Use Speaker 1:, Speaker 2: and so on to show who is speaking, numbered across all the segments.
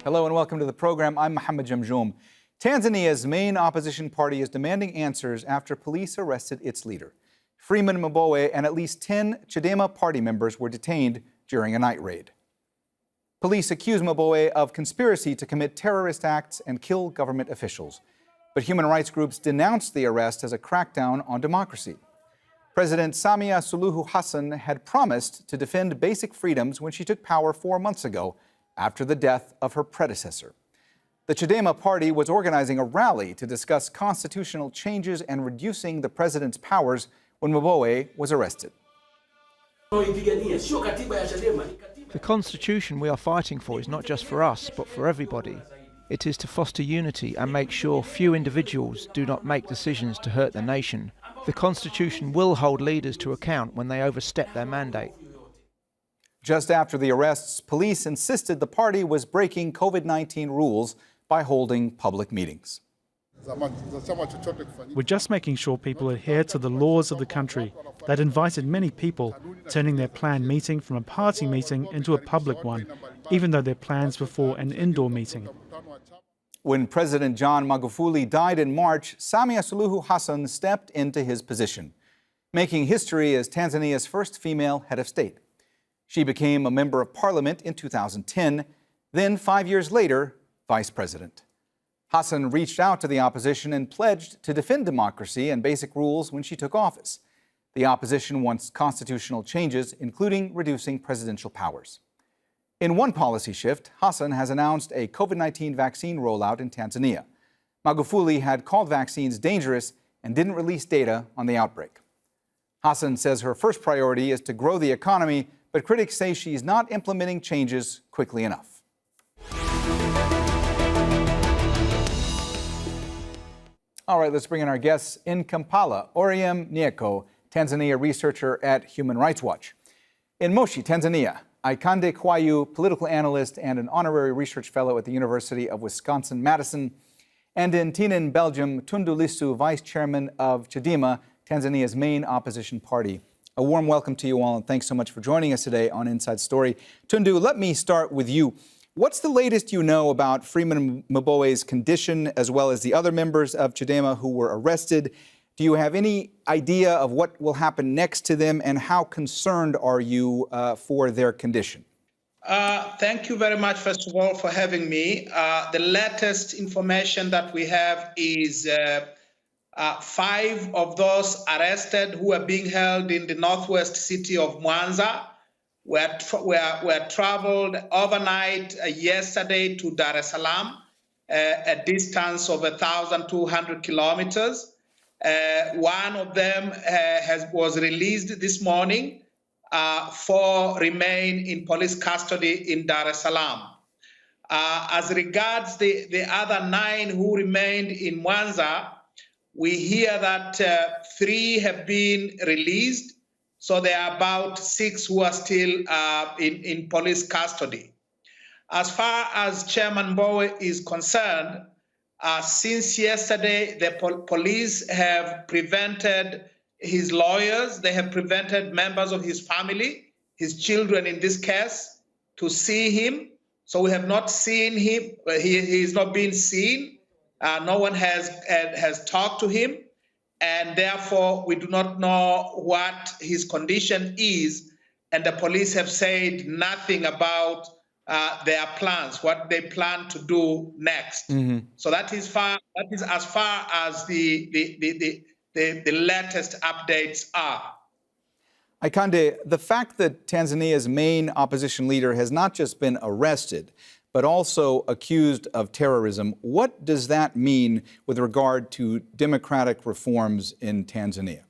Speaker 1: Hello and welcome to the program. I'm Mohammed Jamjoom. Tanzania's main opposition party is demanding answers after police arrested its leader. Freeman Mbowe and at least 10 Chadema party members were detained during a night raid. Police accuse Mbowe of conspiracy to commit terrorist acts and kill government officials. But human rights groups denounced the arrest as a crackdown on democracy. President Samia Suluhu Hassan had promised to defend basic freedoms when she took power 4 months ago after the death of her predecessor. The Chadema party was organizing a rally to discuss constitutional changes and reducing the president's powers when Mbowe was arrested.
Speaker 2: The constitution we are fighting for is not just for us, but for everybody. It is to foster unity and make sure few individuals do not make decisions to hurt the nation. The constitution will hold leaders to account when they overstep their mandate.
Speaker 1: Just after the arrests, police insisted the party was breaking COVID-19 rules by holding public meetings.
Speaker 3: We're just making sure people adhere to the laws of the country. That invited many people, turning their planned meeting from a party meeting into a public one, even though their plans were for an indoor meeting.
Speaker 1: When President John Magufuli died in March, Samia Suluhu Hassan stepped into his position, making history as Tanzania's first female head of state. She became a member of parliament in 2010, then 5 years later, vice president. Hassan reached out to the opposition and pledged to defend democracy and basic rules when she took office. The opposition wants constitutional changes, including reducing presidential powers. In one policy shift, Hassan has announced a COVID-19 vaccine rollout in Tanzania. Magufuli had called vaccines dangerous and didn't release data on the outbreak. Hassan says her first priority is to grow the economy, but critics say she's not implementing changes quickly enough. All right, let's bring in our guests in Kampala. Oryem Nyeko, Tanzania researcher at Human Rights Watch. In Moshi, Tanzania, Aikande Kwayu, political analyst and an honorary research fellow at the University of Wisconsin-Madison. And in Tunis, Belgium, Tundu Lissu, vice chairman of Chadema, Tanzania's main opposition party. A warm welcome to you all, and thanks so much for joining us today on Inside Story. Tundu, let me start with you. What's the latest you know about Freeman Mbowe's condition, as well as the other members of Chadema who were arrested? Do you have any idea of what will happen next to them, and how concerned are you for their condition?
Speaker 4: Thank you very much, first of all, for having me. The latest information that we have is 5 of those arrested who are being held in the northwest city of Mwanza were traveled overnight yesterday to Dar es Salaam, a distance of 1,200 kilometers. One of them was released this morning. 4 remain in police custody in Dar es Salaam. As regards the other 9 who remained in Mwanza, we hear that 3 have been released, so there are about 6 who are still in police custody. As far as Chairman Mbowe is concerned, since yesterday, the police have prevented his lawyers, they have prevented members of his family, his children in this case, to see him. So we have not seen him, he is not being seen. No one has talked to him, and therefore we do not know what his condition is, and the police have said nothing about their plans, what they plan to do next. Mm-hmm. So that is as far as the latest updates are.
Speaker 1: Aikande, the fact that Tanzania's main opposition leader has not just been arrested, but also accused of terrorism, what does that mean with regard to democratic reforms in Tanzania?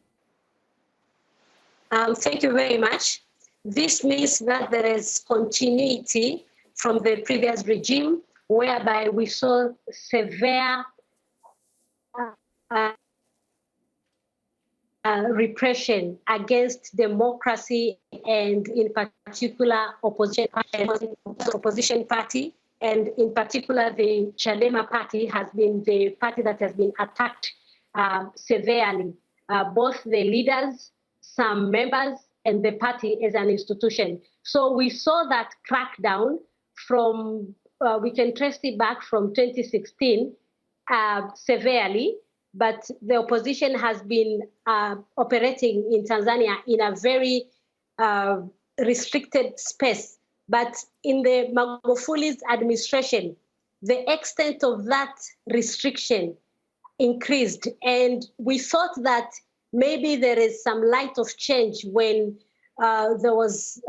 Speaker 5: Thank you very much. This means that there is continuity from the previous regime, whereby we saw severe repression against democracy, and in particular opposition party, and in particular the Chadema party has been the party that has been attacked severely, both the leaders, some members, and the party as an institution. So we saw that crackdown from we can trace it back from 2016 severely, but the opposition has been operating in Tanzania in a very restricted space. But in the Magufuli's administration, the extent of that restriction increased. And we thought that maybe there is some light of change when there was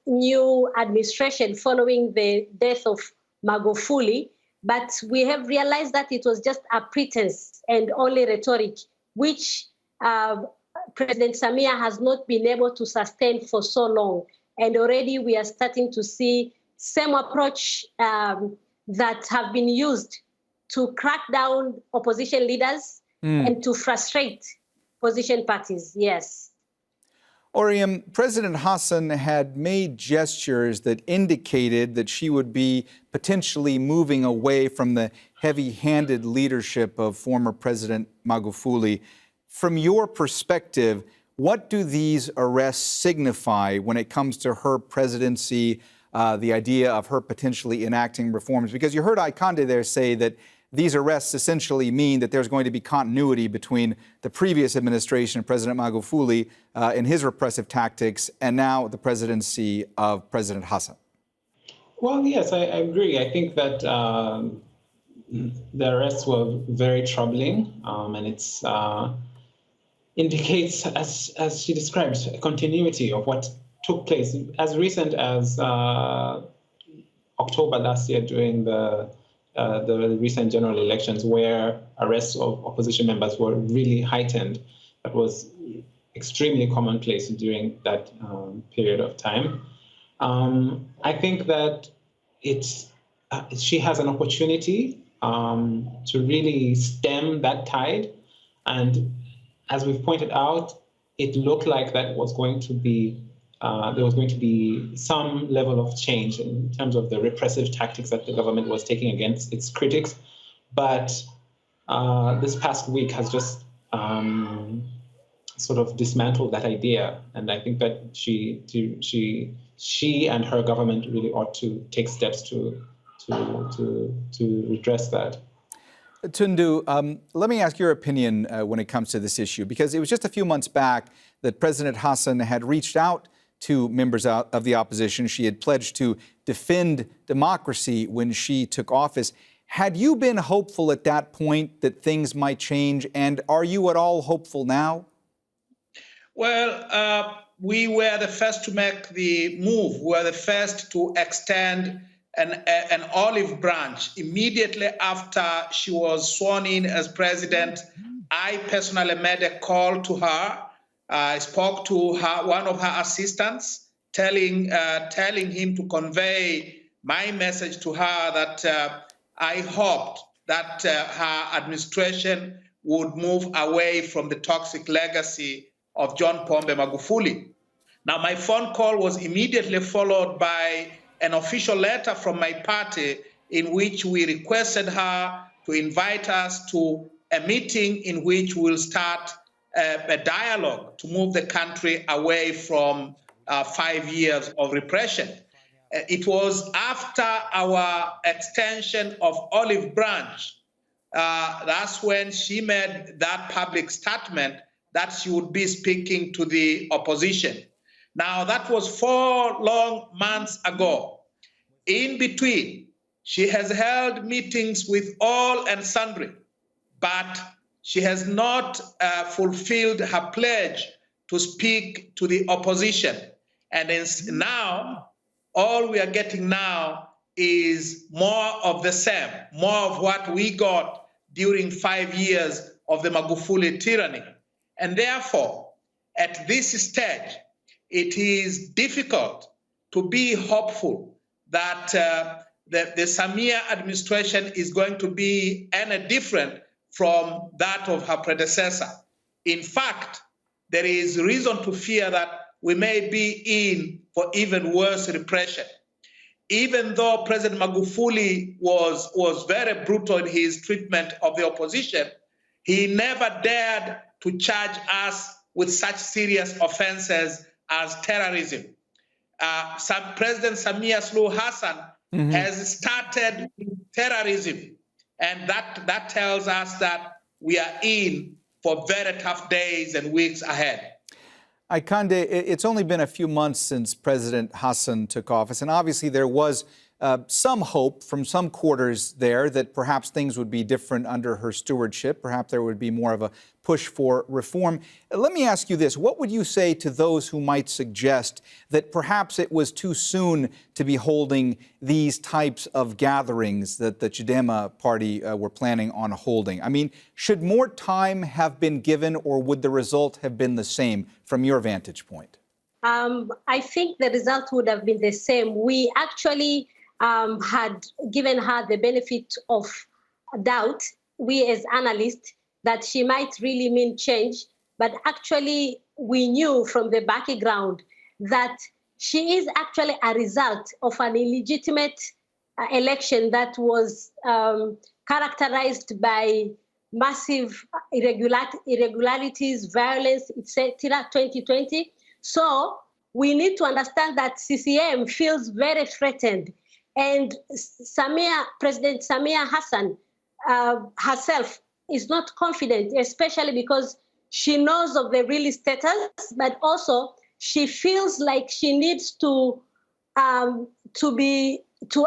Speaker 5: new administration following the death of Magufuli. But we have realized that it was just a pretense and only rhetoric, which President Samia has not been able to sustain for so long. And already we are starting to see same approach that have been used to crack down opposition leaders and to frustrate opposition parties, yes.
Speaker 1: Oryem, President Hassen had made gestures that indicated that she would be potentially moving away from the heavy-handed leadership of former President Magufuli. From your perspective, what do these arrests signify when it comes to her presidency, the idea of her potentially enacting reforms? Because you heard Aikande there say that these arrests essentially mean that there's going to be continuity between the previous administration, President Magufuli, and his repressive tactics, and now the presidency of President Hassan.
Speaker 6: Well, yes, I agree. I think that the arrests were very troubling, and it's indicates, as she describes, a continuity of what took place as recent as October last year during the recent general elections, where arrests of opposition members were really heightened. That was extremely commonplace during that period of time. I think that she has an opportunity to really stem that tide. And as we've pointed out, it looked like that was going to be there was going to be some level of change in terms of the repressive tactics that the government was taking against its critics. But this past week has just sort of dismantled that idea. And I think that she and her government really ought to take steps to redress that.
Speaker 1: Tundu, let me ask your opinion when it comes to this issue, because it was just a few months back that President Hassen had reached out to members of the opposition. She had pledged to defend democracy when she took office. Had you been hopeful at that point that things might change, and are you at all hopeful now?
Speaker 4: Well, we were the first to make the move. We were the first to extend an olive branch immediately after she was sworn in as president. I personally made a call to her. I spoke to her, one of her assistants, telling him to convey my message to her that I hoped that her administration would move away from the toxic legacy of John Pombe Magufuli. Now, my phone call was immediately followed by an official letter from my party in which we requested her to invite us to a meeting in which we'll start a dialogue to move the country away from 5 years of repression. It was after our extension of olive branch, that's when she made that public statement that she would be speaking to the opposition. Now, that was 4 long months ago. In between, she has held meetings with all and sundry, but she has not fulfilled her pledge to speak to the opposition. And now, all we are getting now is more of the same, more of what we got during 5 years of the Magufuli tyranny. And therefore, at this stage, it is difficult to be hopeful that the Samia administration is going to be any different from that of her predecessor. In fact, there is reason to fear that we may be in for even worse repression. Even though President Magufuli was very brutal in his treatment of the opposition, he never dared to charge us with such serious offenses as terrorism. President Samia Suluhu Hassan has started with terrorism. And that tells us that we are in for very tough days and weeks ahead.
Speaker 1: Aikande, it's only been a few months since President Hassen took office, and obviously there was some hope from some quarters there that perhaps things would be different under her stewardship. Perhaps there would be more of a push for reform. Let me ask you this. What would you say to those who might suggest that perhaps it was too soon to be holding these types of gatherings that the Chadema party were planning on holding? I mean, should more time have been given, or would the result have been the same from your vantage point?
Speaker 5: I think the result would have been the same. We actually had given her the benefit of doubt, we as analysts, that she might really mean change. But actually, we knew from the background that she is actually a result of an illegitimate election that was characterized by massive irregularities, violence, etc., 2020. So we need to understand that CCM feels very threatened. And President Samia Hassan herself is not confident, especially because she knows of the real status, but also she feels like she needs to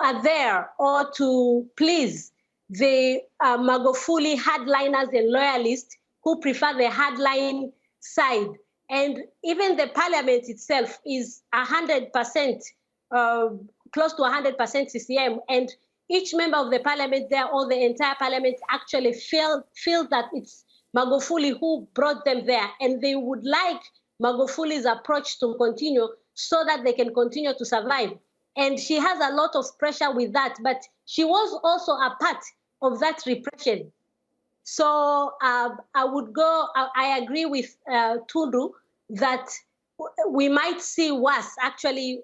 Speaker 5: adhere or to please the Magufuli hardliners and loyalists who prefer the hardline side. And even the parliament itself is 100%, close to 100% CCM. And each member of the parliament there, or the entire parliament, actually feel that it's Magufuli who brought them there. And they would like Magufuli's approach to continue so that they can continue to survive. And she has a lot of pressure with that, but she was also a part of that repression. So I agree with Tundu that we might see worse. Actually,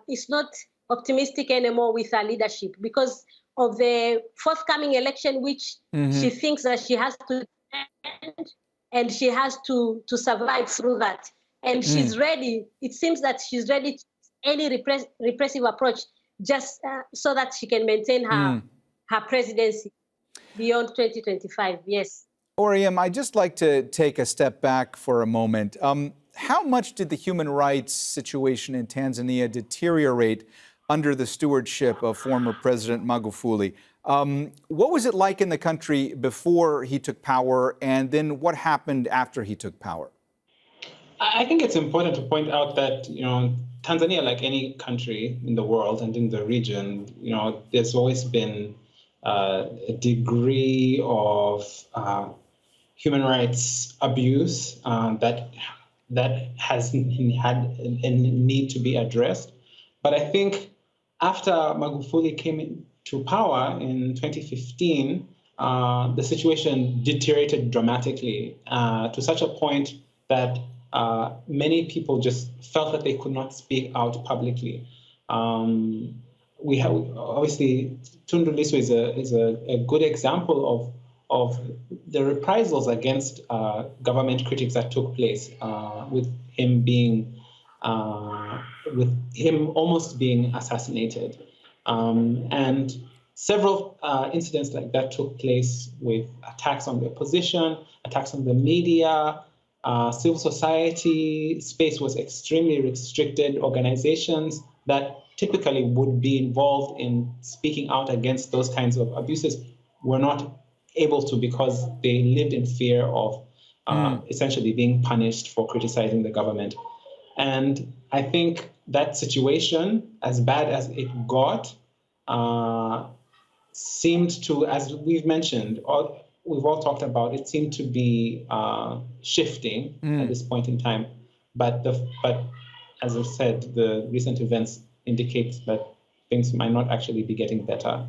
Speaker 5: it's not optimistic anymore with her leadership because of the forthcoming election, which she thinks that she has to defend and she has to survive through that. And she's ready. It seems that she's ready to any repressive approach just so that she can maintain her presidency beyond 2025. Yes.
Speaker 1: Oryem, I'd just like to take a step back for a moment. How much did the human rights situation in Tanzania deteriorate under the stewardship of former President Magufuli? What was it like in the country before he took power, and then what happened after he took power?
Speaker 6: I think it's important to point out that, Tanzania, like any country in the world and in the region, there's always been a degree of human rights abuse that has had a need to be addressed. But I think after Magufuli came into power in 2015, the situation deteriorated dramatically to such a point that many people just felt that they could not speak out publicly. We have obviously Tundu Lissu is a good example of the reprisals against government critics that took place, with him almost being assassinated, and several incidents like that took place with attacks on the opposition, attacks on the media. Civil society space was extremely restricted. Organizations that typically would be involved in speaking out against those kinds of abuses were not able to because they lived in fear of essentially being punished for criticizing the government. And I think that situation, as bad as it got, seemed to, as we've mentioned, we've all talked about, it seemed to be shifting at this point in time. But as I said, the recent events indicate that things might not actually be getting better.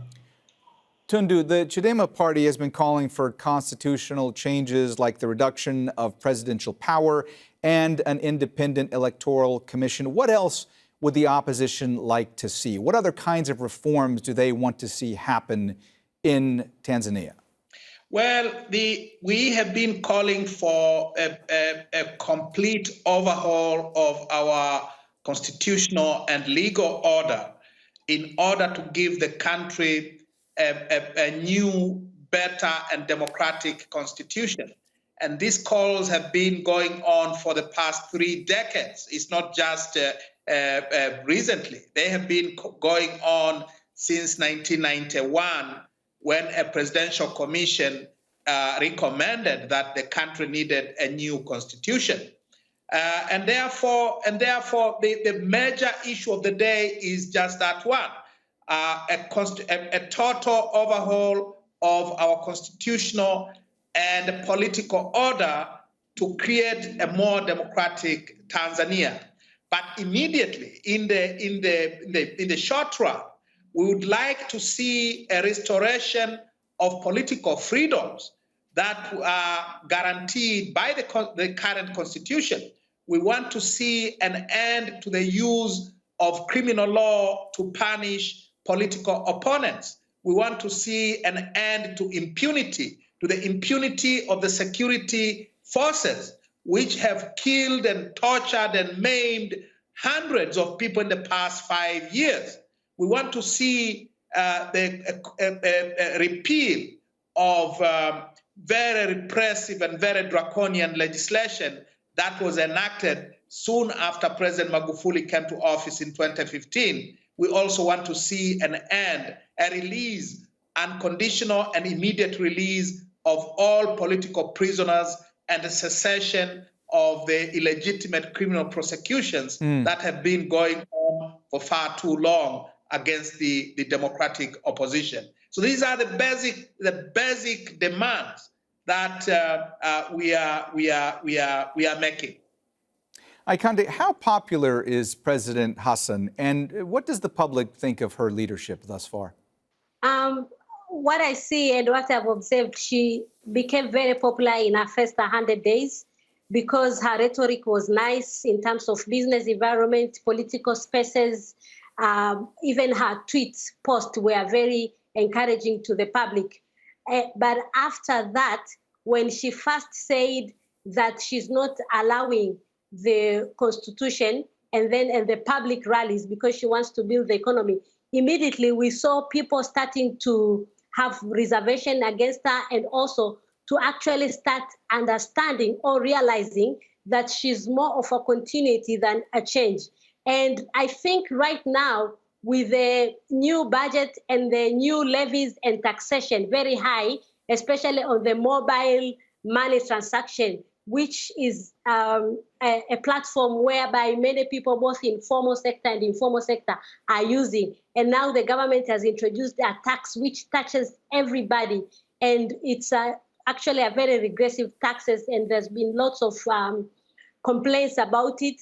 Speaker 1: Tundu, the Chadema party has been calling for constitutional changes like the reduction of presidential power and an independent electoral commission. What else would the opposition like to see? What other kinds of reforms do they want to see happen in Tanzania?
Speaker 4: Well, we have been calling for a complete overhaul of our constitutional and legal order. in order to give the country a new, better, and democratic constitution. And these calls have been going on for the past 3 decades. It's not just recently. They have been going on since 1991, when a presidential commission recommended that the country needed a new constitution. And therefore, the major issue of the day is just that one, a total overhaul of our constitutional and political order to create a more democratic Tanzania. But immediately, in the short run, we would like to see a restoration of political freedoms that are guaranteed by the current constitution. We want to see an end to the use of criminal law to punish political opponents. We want to see an end to impunity, to the impunity of the security forces, which have killed and tortured and maimed hundreds of people in the past 5 years. We want to see the repeal of very repressive and very draconian legislation that was enacted soon after President Magufuli came to office in 2015. We also want to see an end, a release, unconditional and immediate release of all political prisoners and the cessation of the illegitimate criminal prosecutions that have been going on for far too long against the democratic opposition. So these are the basic demands that we are making.
Speaker 1: Aikande, how popular is President Hassen, and what does the public think of her leadership thus far?
Speaker 5: What I see and what I've observed, she became very popular in her first 100 days because her rhetoric was nice in terms of business environment, political spaces. Even her tweets, posts were very encouraging to the public. But after that, when she first said that she's not allowing the constitution and the public rallies because she wants to build the economy, immediately we saw people starting to have reservation against her and also to actually start understanding or realizing that she's more of a continuity than a change. And I think right now, with the new budget and the new levies and taxation very high, especially on the mobile money transaction, which is a platform whereby many people, both in formal sector and informal sector, are using. And now the government has introduced a tax which touches everybody. And it's actually a very regressive taxes, and there's been lots of complaints about it.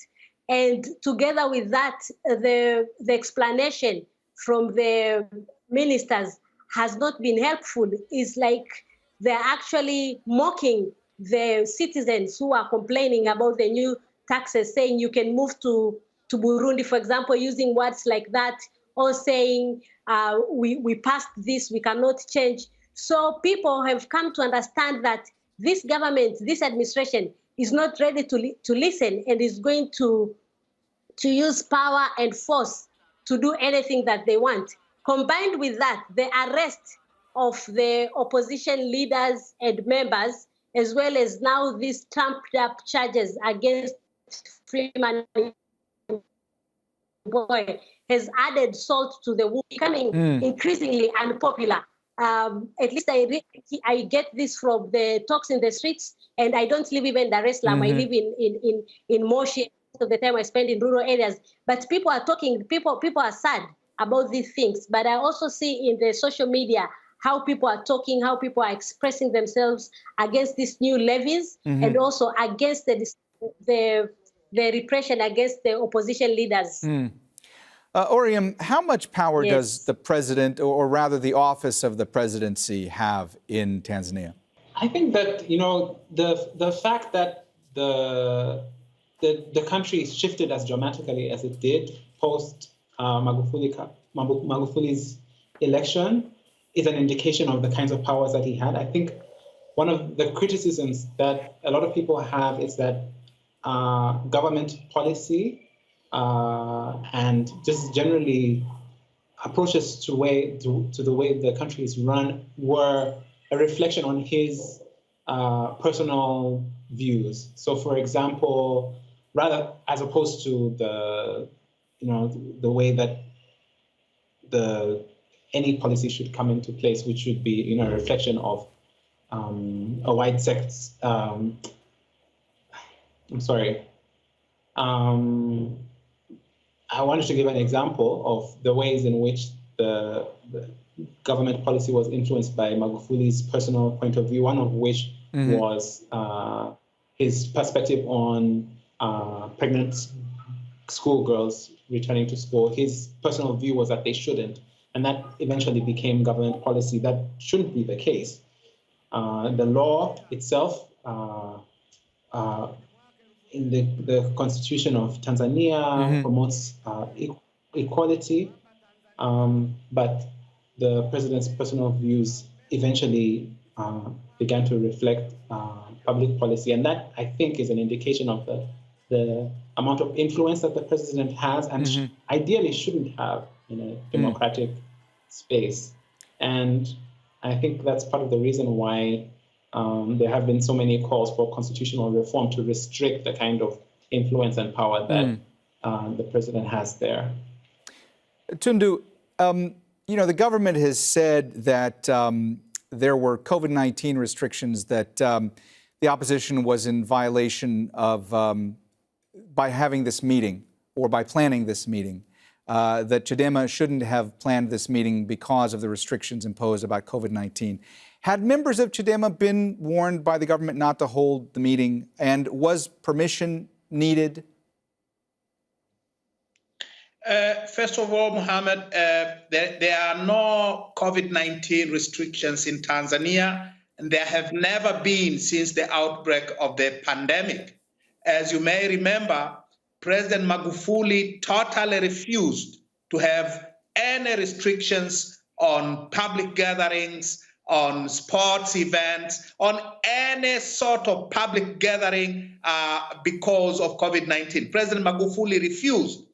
Speaker 5: And together with that, the explanation from the ministers has not been helpful. It's like they're actually mocking the citizens who are complaining about the new taxes, saying you can move to Burundi, for example, using words like that, or saying we passed this, we cannot change. So people have come to understand that this government, this administration, is not ready to listen and is going to use power and force to do anything that they want. Combined with that, the arrest of the opposition leaders and members, as well as now these trumped up charges against Freeman Mbowe, has added salt to the wound, becoming increasingly unpopular. At least I get this from the talks in the streets, and I don't live even in Dar es Salaam. I live in Moshi. Of the time I spend in rural areas, but people are talking. People are sad about these things. But I also see in the social media how people are talking, how people are expressing themselves against these new levies, and also against the repression against the opposition leaders.
Speaker 1: Oryem, how much power does the president, or rather the office of the presidency, have in Tanzania?
Speaker 6: I think that, the fact that the country shifted as dramatically as it did post Magufuli's election is an indication of the kinds of powers that he had. I think one of the criticisms that a lot of people have is that government policy and just generally approaches to the way the country is run were a reflection on his personal views. So, for example, rather as opposed to the way that any policy should come into place, which should be a reflection of a wide sect's. I'm sorry. I wanted to give an example of the ways in which the government policy was influenced by Magufuli's personal point of view, one of which was his perspective on pregnant schoolgirls returning to school. His personal view was that they shouldn't, and that eventually became government policy. That shouldn't be the case. The law itself, in the Constitution of Tanzania, promotes equality, but the president's personal views eventually began to reflect public policy, and that, I think, is an indication of the amount of influence that the president has and ideally shouldn't have in a democratic space. And I think that's part of the reason why there have been so many calls for constitutional reform to restrict the kind of influence and power that the president has there.
Speaker 1: Tundu, the government has said that there were COVID-19 restrictions that the opposition was in violation of by having this meeting or by planning this meeting, that Chadema shouldn't have planned this meeting because of the restrictions imposed about COVID-19. Had members of Chadema been warned by the government not to hold the meeting, and was permission needed?
Speaker 4: First of all, Mohammed, there are no COVID-19 restrictions in Tanzania, and there have never been since the outbreak of the pandemic. As you may remember, President Magufuli totally refused to have any restrictions on public gatherings, on sports events, on any sort of public gathering because of COVID-19. President Magufuli refused.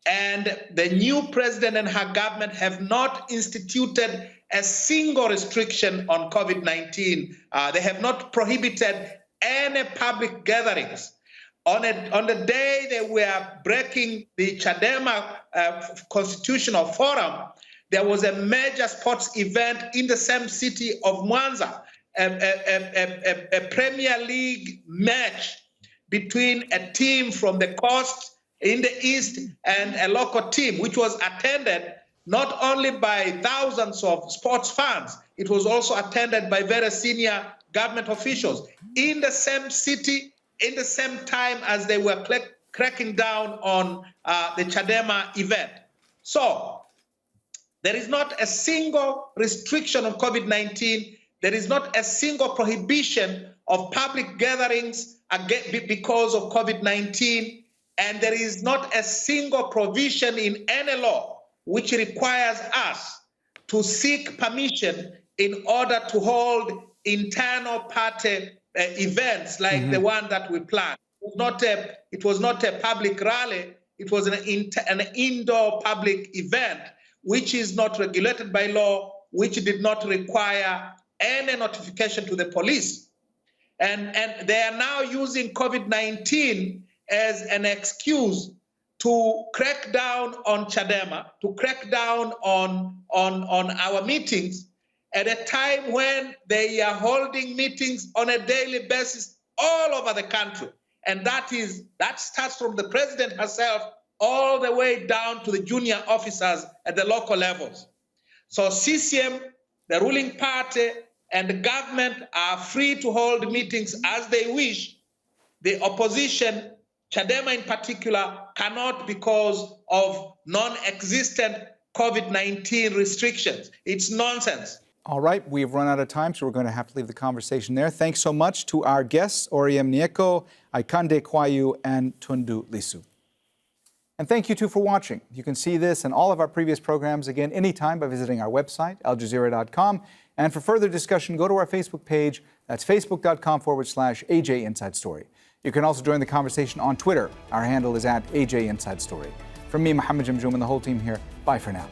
Speaker 4: And the new president and her government have not instituted a single restriction on COVID-19. They have not prohibited any public gatherings. On the day they were breaking the Chadema constitutional forum, there was a major sports event in the same city of Mwanza, a Premier League match between a team from the coast in the east and a local team, which was attended not only by thousands of sports fans, it was also attended by very senior government officials in the same city, in the same time as they were cracking down on the Chadema event. So there is not a single restriction on COVID-19. There is not a single prohibition of public gatherings because of COVID-19. And there is not a single provision in any law which requires us to seek permission in order to hold internal party events like the one that we planned. It was not a public rally. It was an indoor public event, which is not regulated by law, which did not require any notification to the police. And they are now using COVID-19 as an excuse to crack down on Chadema, to crack down on our meetings at a time when they are holding meetings on a daily basis all over the country. And that starts from the president herself all the way down to the junior officers at the local levels. So CCM, the ruling party, and the government are free to hold meetings as they wish. The opposition, Chadema in particular, cannot because of non-existent COVID-19 restrictions. It's nonsense.
Speaker 1: All right, we've run out of time, so we're going to have to leave the conversation there. Thanks so much to our guests, Oryem Nyeko, Aikande, Kwayu, and Tundu Lissu. And thank you, too, for watching. You can see this and all of our previous programs again anytime by visiting our website, aljazeera.com. And for further discussion, go to our Facebook page. That's facebook.com/AJ Inside Story. You can also join the conversation on Twitter. Our handle is @AJ Inside Story. From me, Mohammed, Jamjoom, and the whole team here, bye for now.